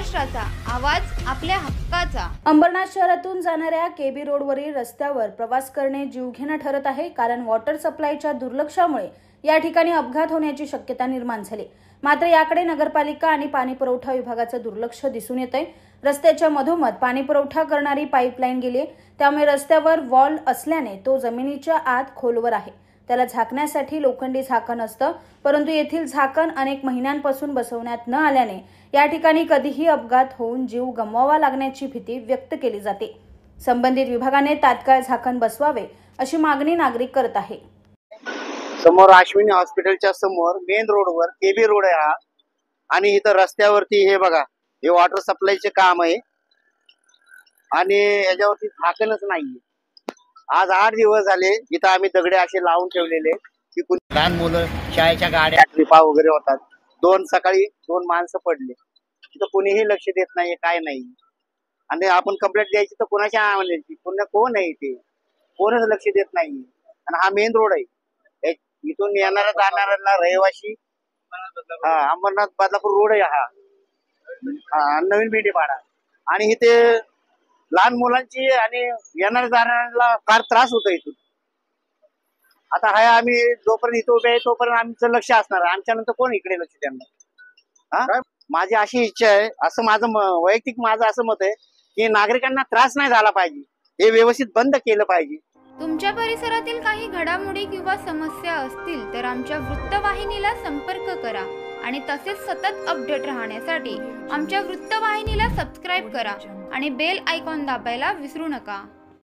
महाराष्ट्राचा आवाज आपल्या हक्काचा। अंबरनाथ शहरातून जाणाऱ्या केबी रोडवरील रस्त्यावर प्रवास करणे जीवघेणा ठरत आहे, कारण वॉटर सप्लायच्या दुर्लक्षामुळे या ठिकाणी अपघात होण्याची शक्यता निर्माण झाली। मात्र याकडे नगरपालिका आणि पाणी पुरवठा विभागाचं दुर्लक्ष दिसून येतंय। रस्त्याच्या मधोमध पाणी पुरवठा करणारी पाईपलाईन गेली, त्यामुळे रस्त्यावर वॉल असल्याने तो जमिनीच्या आत खोलवर आहे। त्याला झाकण्यासाठी लोखंडी झाकण असतं, परंतु येथील झाकण अनेक महिन्यांपासून बसवण्यात न आल्याने या ठिकाणी कधीही अपघात होऊन जीव गमवावा लागण्याची भीती व्यक्त केली जाते। संबंधित विभागाने तात्काळ झाकण बसवावे अशी मागणी नागरिक करत आहे। समोर अश्विनी हॉस्पिटलच्या समोर मेन रोडवर केबी रोड आहे हा, आणि इथं रस्त्यावरती हे बघा, हे वॉटर सप्लायचे काम आहे आणि याच्यावरती झाकणच नाहीये। आज 8 दिवस झाले इथं आम्ही दगडे असे लावून ठेवलेले की लहान मुलं शाळेच्या गाड्या ट्रिपा वगैरे होतात। सकाळी 2 माणसं पडले, तिथं कोणीही लक्ष देत नाही, काय नाही। आणि आपण कंप्लेंट द्यायची तर कोणाच्या आणायची, कोण आहे ते, कोणच लक्ष देत नाही। आणि हा मेन रोड आहे, इथून येणारा जाणाऱ्यांना रहिवाशी अंबरनाथ बदलापूर रोड आहे हा नवीन बेंडेपाडा, आणि इथे लहान मुलांची आणि येणाऱ्या जाणाऱ्यांना फार त्रास होतो इथून। आता हाय आम्ही जोपर्यंत इथं उभे आहे तोपर्यंत आमचं लक्ष असणार, आमच्या नंतर कोण इकडे लक्ष देणार। माझी अशी इच्छा आहे, असं माझं वैयक्तिक माझं असं मत आहे की नागरिकांना त्रास नाही झाला पाहिजे, हे व्यवस्थित बंद केलं पाहिजे। तुमच्या परिसरातील काही घडामोडी किंवा समस्या असतील तर आमच्या वृत्तवाहिनीला संपर्क करा आणि तसेच सतत अपडेट राहण्यासाठी आमच्या वृत्तवाहिनीला सबस्क्राइब करा आणि बेल आयकॉन दाबायला विसरू नका।